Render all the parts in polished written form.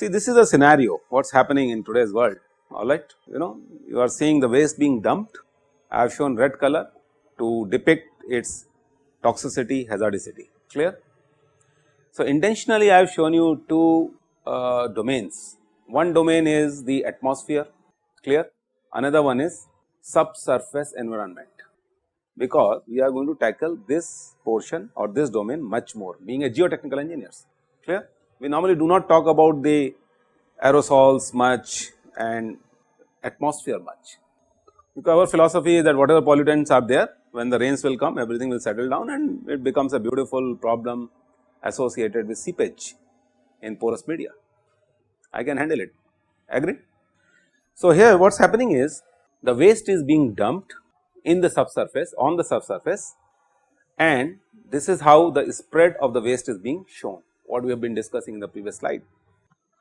See, this is a scenario what is happening in today's world, alright. You are seeing the waste being dumped. I have shown red color to depict its toxicity, hazardicity, clear. So, intentionally I have shown you two domains. One domain is the atmosphere, clear, another one is subsurface environment, because we are going to tackle this portion or this domain much more, being a geotechnical engineers, clear. We normally do not talk about the aerosols much and atmosphere much, because our philosophy is that whatever pollutants are there, when the rains will come, everything will settle down and it becomes a beautiful problem associated with seepage in porous media. I can handle it, agree. So, here what is happening is the waste is being dumped in the subsurface, on the subsurface, and this is how the spread of the waste is being shown, what we have been discussing in the previous slide.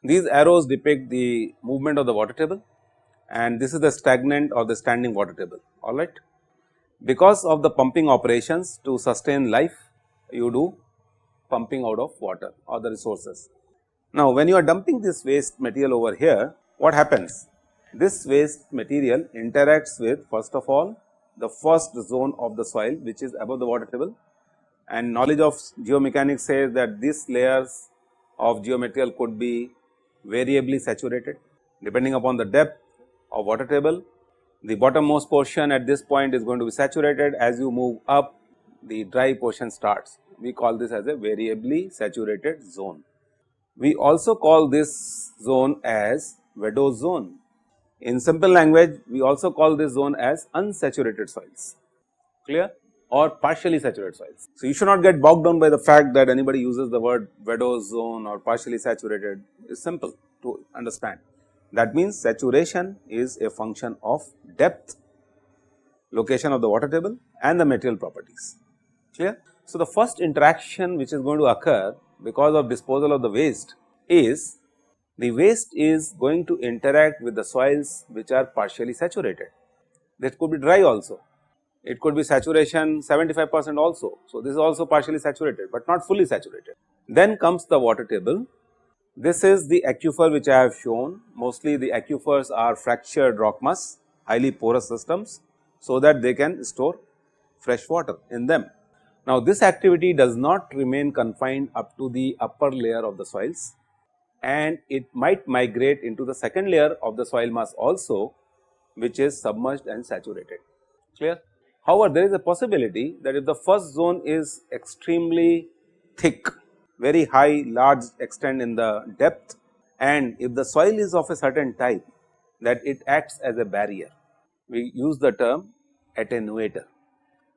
These arrows depict the movement of the water table, and this is the stagnant or the standing water table, alright. Because of the pumping operations, to sustain life, you do pumping out of water or the resources. Now, when you are dumping this waste material over here, what happens? This waste material interacts with, first of all, the first zone of the soil which is above the water table, and knowledge of geomechanics says that these layers of geomaterial could be variably saturated depending upon the depth of water table. The bottommost portion at this point is going to be saturated. As you move up, the dry portion starts. We call this as a variably saturated zone. We also call this zone as Vadose zone. In simple language, we also call this zone as unsaturated soils, clear, or partially saturated soils. So, you should not get bogged down by the fact that anybody uses the word Vadose zone or partially saturated. It is simple to understand. That means saturation is a function of depth, location of the water table and the material properties, clear. So, the first interaction which is going to occur because of disposal of the waste is the waste is going to interact with the soils which are partially saturated. That could be dry also, it could be saturation 75% also. So, this is also partially saturated, but not fully saturated. Then comes the water table. This is the aquifer which I have shown. Mostly the aquifers are fractured rock mass, highly porous systems, so that they can store fresh water in them. Now, this activity does not remain confined up to the upper layer of the soils, and it might migrate into the second layer of the soil mass also, which is submerged and saturated, clear. However, there is a possibility that if the first zone is extremely thick, very high, large extent in the depth, and if the soil is of a certain type, that it acts as a barrier. We use the term attenuator,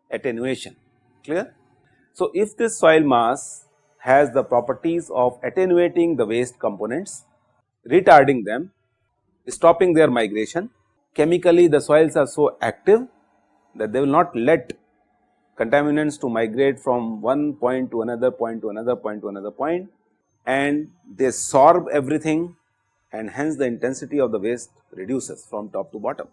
attenuation, clear. So, if this soil mass has the properties of attenuating the waste components, retarding them, stopping their migration, chemically the soils are so active that they will not let contaminants to migrate from one point to another point to another point to another point, and they sorb everything, and hence the intensity of the waste reduces from top to bottom,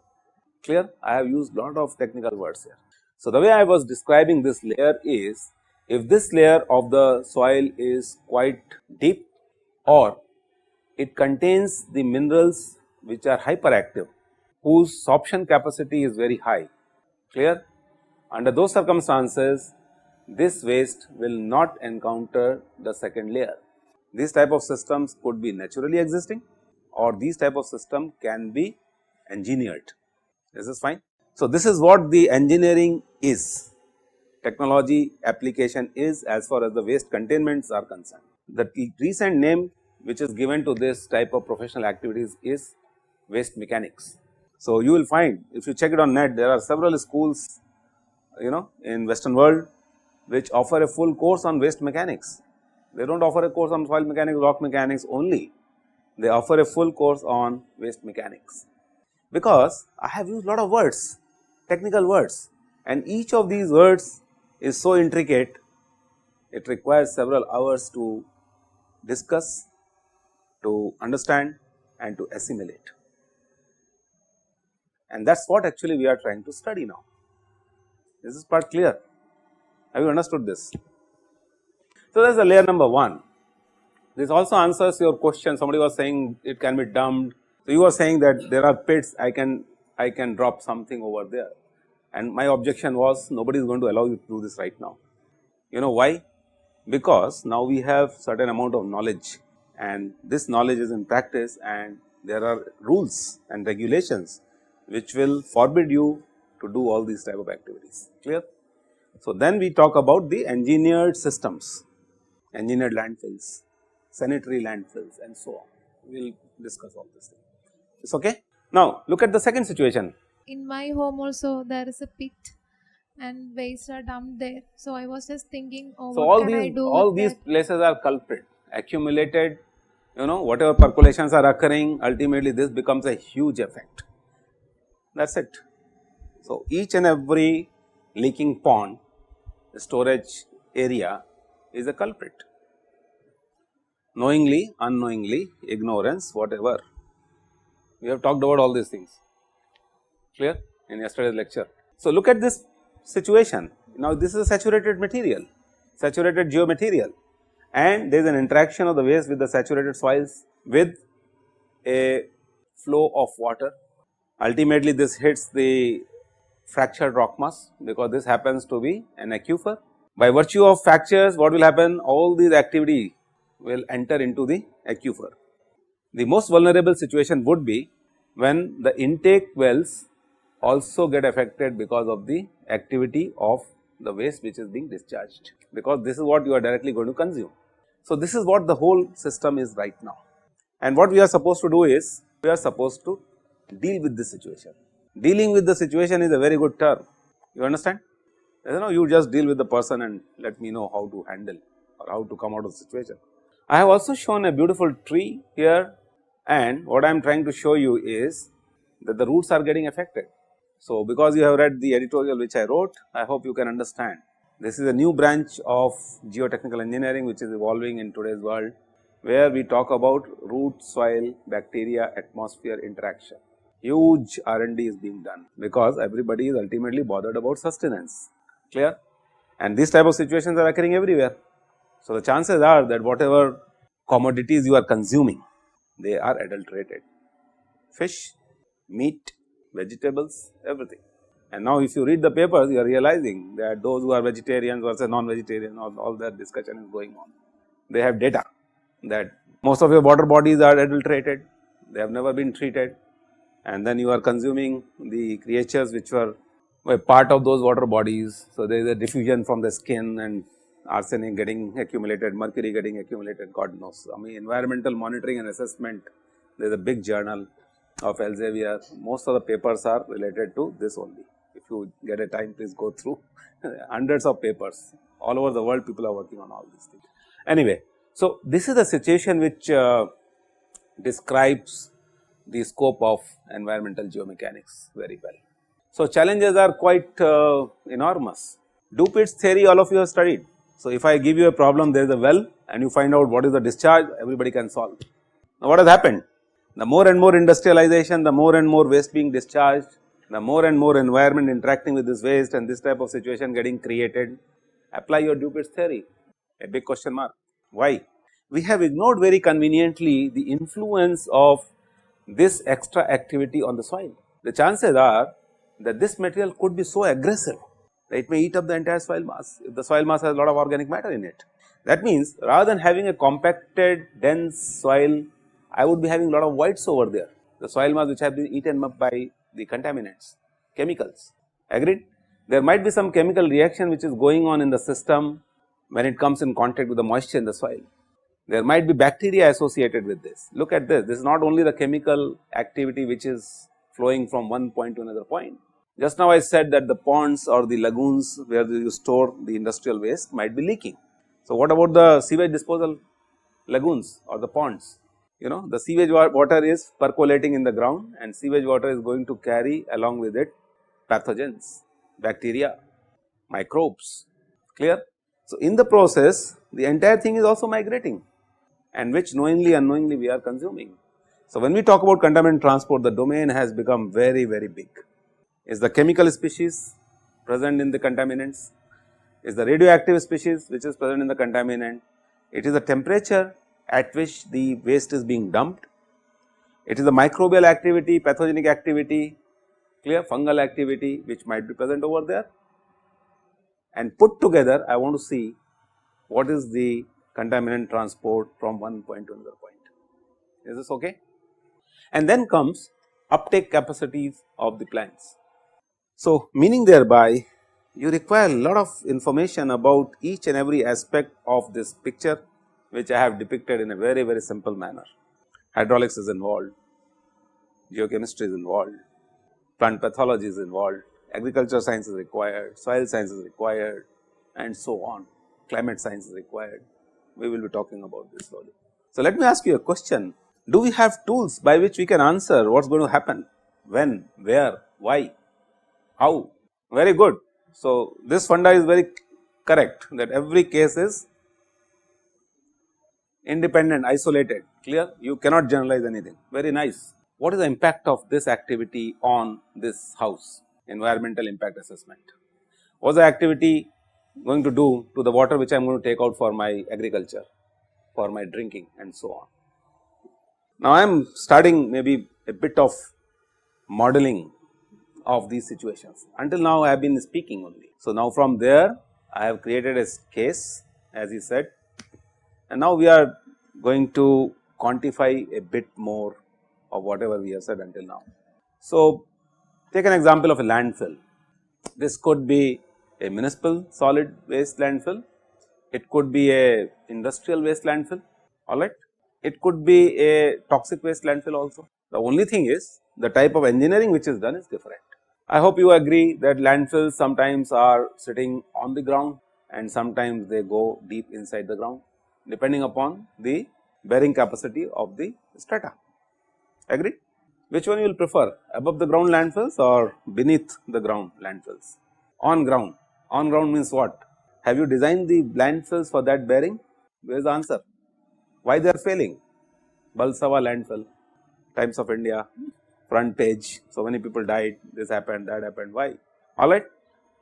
clear. I have used lot of technical words here. So, the way I was describing this layer is, if this layer of the soil is quite deep or it contains the minerals which are hyperactive, whose sorption capacity is very high, clear. Under those circumstances, this waste will not encounter the second layer. These type of systems could be naturally existing, or these type of system can be engineered. This is fine. So, this is what the engineering is, technology application is, as far as the waste containments are concerned. The recent name which is given to this type of professional activities is waste mechanics. So, you will find, if you check it on net, there are several schools in western world which offer a full course on waste mechanics. They do not offer a course on soil mechanics, rock mechanics only, they offer a full course on waste mechanics, because I have used lot of words, technical words, and each of these words is so intricate, it requires several hours to discuss, to understand and to assimilate, and that is what actually we are trying to study now. Is this part clear? Have you understood this? So, that is the layer number 1. This also answers your question. Somebody was saying it can be dumped. So, you are saying that there are pits, I can drop something over there, and my objection was nobody is going to allow you to do this right now. You know why? Because now we have certain amount of knowledge, and this knowledge is in practice, and there are rules and regulations which will forbid you to do all these type of activities, clear. So, then we talk about the engineered systems, engineered landfills, sanitary landfills and so on. We will discuss all this thing. It's okay. Now, look at the second situation. In my home also there is a pit and waste are dumped there. So I was just thinking, oh, So, what can I do all with these that? places are culprit, accumulated, whatever percolations are occurring, ultimately this becomes a huge effect, that is it. So, each and every leaking pond, storage area is a culprit, knowingly, unknowingly, ignorance, whatever. We have talked about all these things, clear, in yesterday's lecture. So, look at this situation. Now, this is a saturated material, saturated geomaterial, and there is an interaction of the waste with the saturated soils with a flow of water. Ultimately, this hits the fractured rock mass, because this happens to be an aquifer. By virtue of fractures, what will happen? All these activity will enter into the aquifer. The most vulnerable situation would be when the intake wells also get affected because of the activity of the waste which is being discharged, because this is what you are directly going to consume. So, this is what the whole system is right now, and what we are supposed to do is we are supposed to deal with this situation. Dealing with the situation is a very good term, you understand. You just deal with the person and let me know how to handle or how to come out of the situation. I have also shown a beautiful tree here, and what I am trying to show you is that the roots are getting affected. So, because you have read the editorial which I wrote, I hope you can understand. This is a new branch of geotechnical engineering which is evolving in today's world, where we talk about root, soil, bacteria, atmosphere interaction. Huge R&D is being done, because everybody is ultimately bothered about sustenance, clear, and these type of situations are occurring everywhere. So, the chances are that whatever commodities you are consuming, they are adulterated, fish, meat, vegetables, everything. And now, if you read the papers, you are realizing that those who are vegetarians versus non-vegetarian, all that discussion is going on. They have data that most of your water bodies are adulterated, they have never been treated, and then you are consuming the creatures which were part of those water bodies. So, there is a diffusion from the skin, and arsenic getting accumulated, mercury getting accumulated, God knows. I mean, environmental monitoring and assessment, there is a big journal of Elsevier. Most of the papers are related to this only. If you get a time, please go through hundreds of papers. All over the world, people are working on all these things. Anyway, so this is the situation which describes the scope of environmental geomechanics very well. So, challenges are quite enormous. Dupit's theory all of you have studied. So, if I give you a problem, there is a well and you find out what is the discharge, everybody can solve. Now, what has happened? The more and more industrialization, the more and more waste being discharged, the more and more environment interacting with this waste, and this type of situation getting created. Apply your Dupit's theory, a big question mark. Why? We have ignored very conveniently the influence of this extra activity on the soil. The chances are that this material could be so aggressive that it may eat up the entire soil mass, if the soil mass has a lot of organic matter in it. That means, rather than having a compacted dense soil, I would be having a lot of voids over there, the soil mass which have been eaten up by the contaminants, chemicals, agreed. There might be some chemical reaction which is going on in the system when it comes in contact with the moisture in the soil. There might be bacteria associated with this. Look at this, this is not only the chemical activity which is flowing from one point to another point. Just now I said that the ponds or the lagoons where you store the industrial waste might be leaking. So, what about the sewage disposal lagoons or the ponds? The sewage water is percolating in the ground, and sewage water is going to carry along with it pathogens, bacteria, microbes, clear. So, in the process the entire thing is also migrating, and which knowingly unknowingly we are consuming. So, when we talk about contaminant transport, the domain has become very big. Is the chemical species present in the contaminants? Is the radioactive species which is present in the contaminant? It is the temperature at which the waste is being dumped. It is the microbial activity, pathogenic activity, clear, fungal activity which might be present over there, and put together I want to see what is the contaminant transport from one point to another point. Is this okay? And then comes uptake capacities of the plants. So, meaning thereby you require a lot of information about each and every aspect of this picture, which I have depicted in a very simple manner. Hydraulics is involved, geochemistry is involved, plant pathology is involved, agriculture science is required, soil science is required, and so on, climate science is required. We will be talking about this slowly. So, let me ask you a question. Do we have tools by which we can answer what is going to happen, when, where, why, how? Very good. So, this funda is very correct, that every case is independent, isolated, clear, you cannot generalize anything, very nice. What is the impact of this activity on this house? Environmental impact assessment. What is the activity going to do to the water which I am going to take out for my agriculture, for my drinking, and so on. Now, I am starting maybe a bit of modeling of these situations. Until now I have been speaking only. So, now from there I have created a case, as he said, and now we are going to quantify a bit more of whatever we have said until now. So, take an example of a landfill. This could be a municipal solid waste landfill, it could be a industrial waste landfill, alright. It could be a toxic waste landfill also. The only thing is the type of engineering which is done is different. I hope you agree that landfills sometimes are sitting on the ground and sometimes they go deep inside the ground, depending upon the bearing capacity of the strata. Agree? Which one you will prefer, above the ground landfills or beneath the ground landfills? On ground. On ground means what? Have you designed the landfills for that bearing? Where is the answer? Why they are failing? Balsava landfill, Times of India, front page, so many people died, this happened, that happened, why? Alright.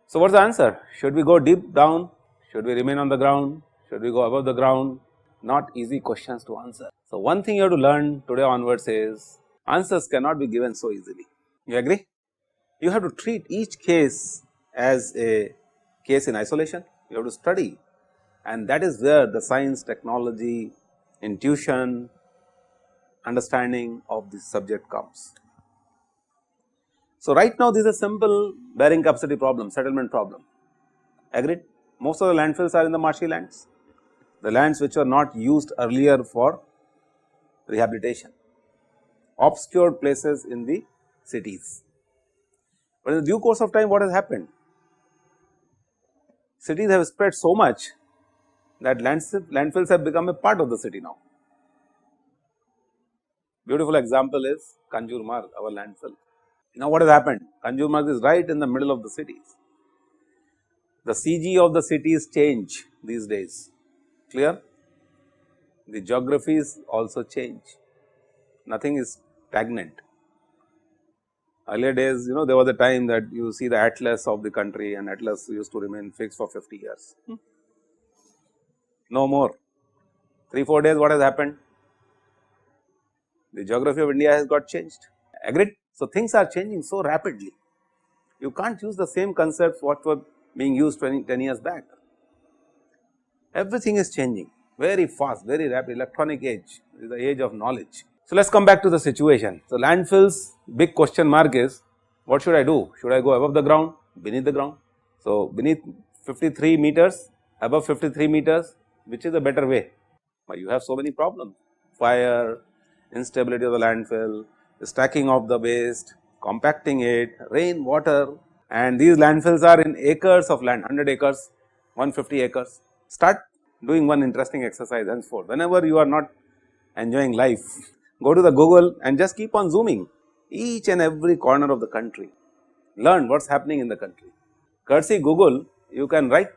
So, what is the answer? Should we go deep down? Should we remain on the ground? Should we go above the ground? Not easy questions to answer. So, one thing you have to learn today onwards is answers cannot be given so easily. You agree? You have to treat each case as a case in isolation, you have to study, and that is where the science, technology, intuition, understanding of this subject comes. So, right now this is a simple bearing capacity problem, settlement problem, agreed. Most of the landfills are in the marshy lands, the lands which were not used earlier for rehabilitation, obscured places in the cities. But in the due course of time, what has happened? Cities have spread so much that landfills have become a part of the city now. Beautiful example is Kanjurmarg, our landfill. Now, what has happened? Kanjurmarg is right in the middle of the cities. The CG of the cities change these days, clear? The geographies also change, nothing is stagnant. Earlier days, there was a time that you see the atlas of the country, and atlas used to remain fixed for 50 years. No more. 3-4 days, what has happened? The geography of India has got changed. Agreed? So, things are changing so rapidly. You can't use the same concepts what were being used 10 years back. Everything is changing very fast, very rapid. Electronic age is the age of knowledge. So, let us come back to the situation. So, landfills, big question mark is, what should I do? Should I go above the ground, beneath the ground? So, beneath 53 meters, above 53 meters, which is a better way? Well, you have so many problems, fire, instability of the landfill, the stacking of the waste, compacting it, rain, water, and these landfills are in acres of land, 100 acres, 150 acres. Start doing one interesting exercise henceforth. Whenever you are not enjoying life, go to the Google and just keep on zooming each and every corner of the country, learn what is happening in the country. Courtesy Google, you can right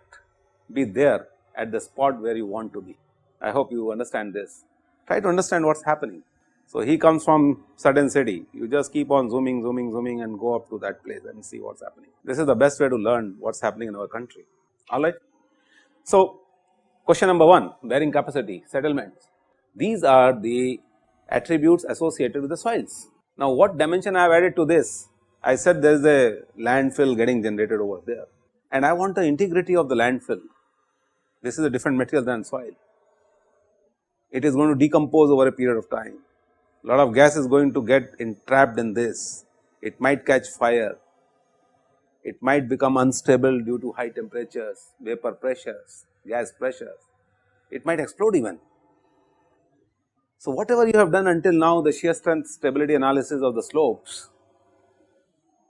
be there at the spot where you want to be. I hope you understand this. Try to understand what is happening. So, he comes from certain city, you just keep on zooming and go up to that place and see what is happening. This is the best way to learn what is happening in our country, alright. So, question number 1, bearing capacity, settlements. These are the attributes associated with the soils. Now, what dimension I have added to this? I said there is a landfill getting generated over there, and I want the integrity of the landfill. This is a different material than soil. It is going to decompose over a period of time. A lot of gas is going to get entrapped in this. It might catch fire. It might become unstable due to high temperatures, vapor pressures, gas pressures. It might explode even. So, whatever you have done until now, the shear strength stability analysis of the slopes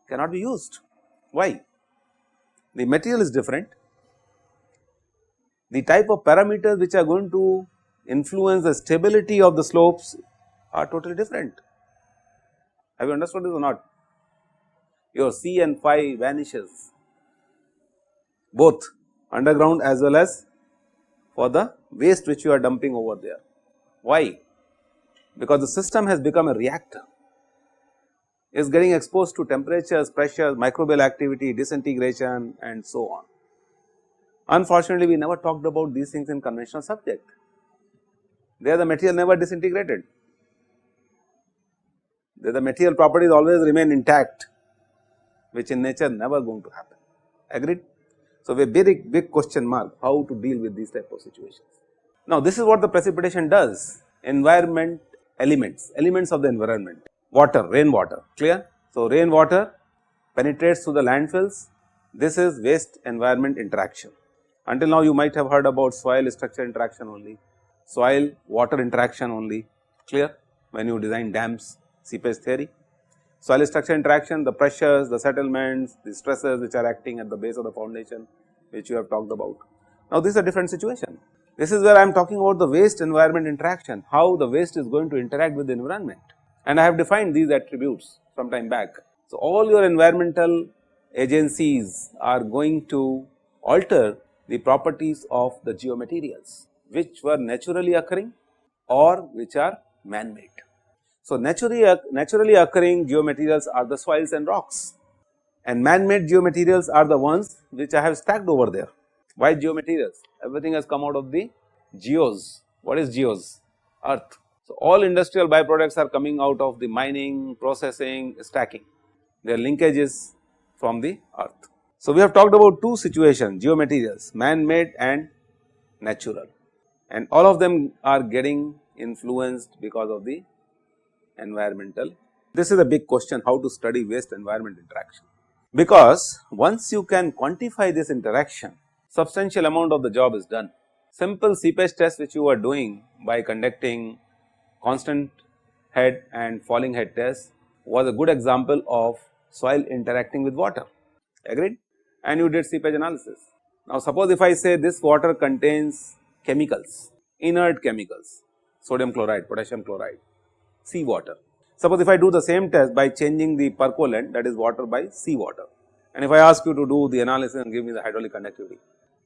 cannot be used. Why? The material is different. The type of parameters which are going to influence the stability of the slopes are totally different. Have you understood this or not? Your C and phi vanishes, both underground as well as for the waste which you are dumping over there. Why? Because the system has become a reactor, is getting exposed to temperatures, pressures, microbial activity, disintegration and so on. Unfortunately, we never talked about these things in conventional subject. There the material never disintegrated, there the material properties always remain intact, which in nature never going to happen. Agreed? So, a very big question mark how to deal with these type of situations. Now, this is what the precipitation does. Environment elements of the environment, water, rainwater, clear. So, rainwater penetrates through the landfills. This is waste environment interaction. Until now you might have heard about soil structure interaction only, soil water interaction only, clear, when you design dams, seepage theory. Soil structure interaction, the pressures, the settlements, the stresses which are acting at the base of the foundation, which you have talked about. Now, this is a different situation. This is where I am talking about the waste environment interaction, how the waste is going to interact with the environment, and I have defined these attributes some time back. So, all your environmental agencies are going to alter the properties of the geomaterials which were naturally occurring or which are man-made. So, naturally occurring geomaterials are the soils and rocks, and man-made geomaterials are the ones which I have stacked over there. Why geomaterials? Everything has come out of the geos. What is geos? Earth. So, all industrial byproducts are coming out of the mining, processing, stacking. Their linkage is from the earth. So, we have talked about two situations, geomaterials, man-made and natural, and all of them are getting influenced because of the environmental. This is a big question, how to study waste environment interaction, because once you can quantify this interaction, substantial amount of the job is done. Simple seepage test which you are doing by conducting constant head and falling head test was a good example of soil interacting with water, agreed, and you did seepage analysis. Now, suppose if I say this water contains chemicals, inert chemicals, sodium chloride, potassium chloride, sea water. Suppose if I do the same test by changing the percolate, that is water, by sea water, and if I ask you to do the analysis and give me the hydraulic conductivity,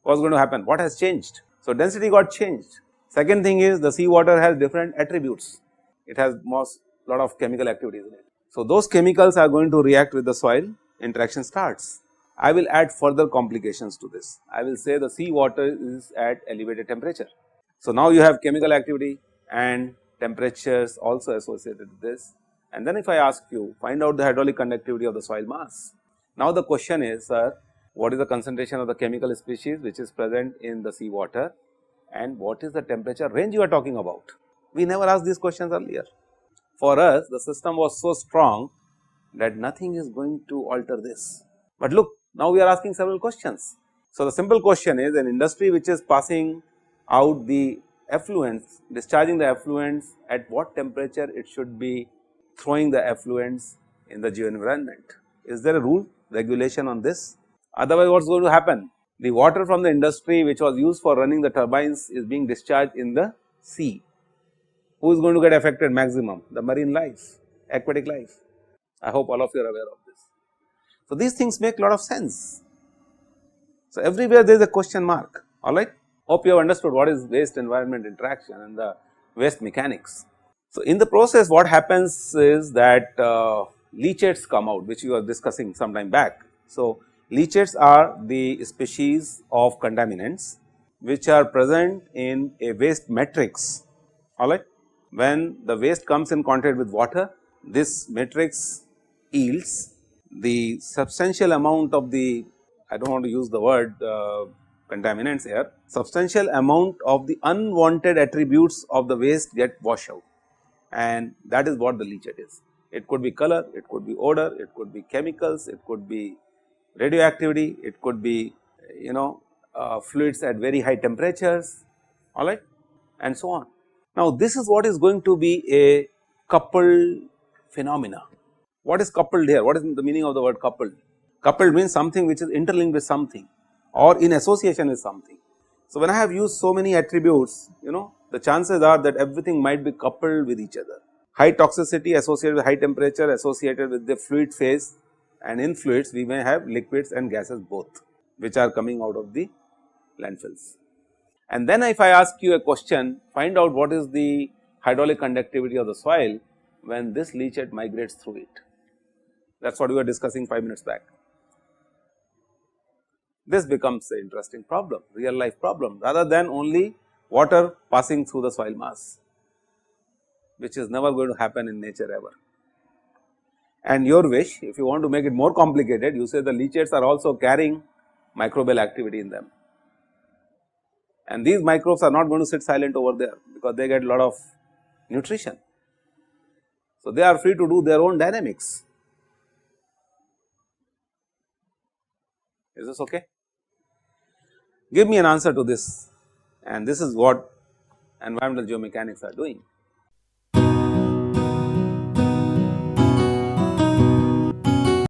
what is going to happen? What has changed? So, density got changed. Second thing is the sea water has different attributes, it has lot of chemical activities in it. So, those chemicals are going to react with the soil, interaction starts. I will add further complications to this. I will say the sea water is at elevated temperature. So, now you have chemical activity and temperatures also associated with this, and then if I ask you find out the hydraulic conductivity of the soil mass. Now, the question is, sir, what is the concentration of the chemical species which is present in the sea water, and what is the temperature range you are talking about? We never asked these questions earlier. For us, the system was so strong that nothing is going to alter this. But look, now we are asking several questions. So, the simple question is, an industry which is passing out the effluents, discharging the effluents, at what temperature it should be throwing the effluents in the geo environment? Is there a rule, regulation on this? Otherwise, what is going to happen? The water from the industry which was used for running the turbines is being discharged in the sea. Who is going to get affected maximum? The marine life, aquatic life. I hope all of you are aware of this. So, these things make a lot of sense. So, everywhere there is a question mark, alright. Hope you have understood what is waste environment interaction and the waste mechanics. So, in the process what happens is that leachates come out, which we were discussing some time back. So, leachates are the species of contaminants which are present in a waste matrix alright. When the waste comes in contact with water, this matrix yields the substantial amount of the, I do not want to use the word contaminants here, substantial amount of the unwanted attributes of the waste get washed out, and that is what the leachate is. It could be color, it could be odor, it could be chemicals, it could be radioactivity, it could be fluids at very high temperatures, alright, and so on. Now, this is what is going to be a coupled phenomena. What is coupled here? What is the meaning of the word coupled? Coupled means something which is interlinked with something or in association with something. So, when I have used so many attributes, the chances are that everything might be coupled with each other. High toxicity associated with high temperature, associated with the fluid phase, and in fluids we may have liquids and gases both, which are coming out of the landfills. And then if I ask you a question, find out what is the hydraulic conductivity of the soil when this leachate migrates through it. That is what we were discussing 5 minutes back. This becomes an interesting problem, real life problem, rather than only water passing through the soil mass, which is never going to happen in nature ever. And your wish, if you want to make it more complicated, you say the leachates are also carrying microbial activity in them, and these microbes are not going to sit silent over there because they get a lot of nutrition. So, they are free to do their own dynamics. Is this okay? Give me an answer to this, and this is what environmental geomechanics are doing.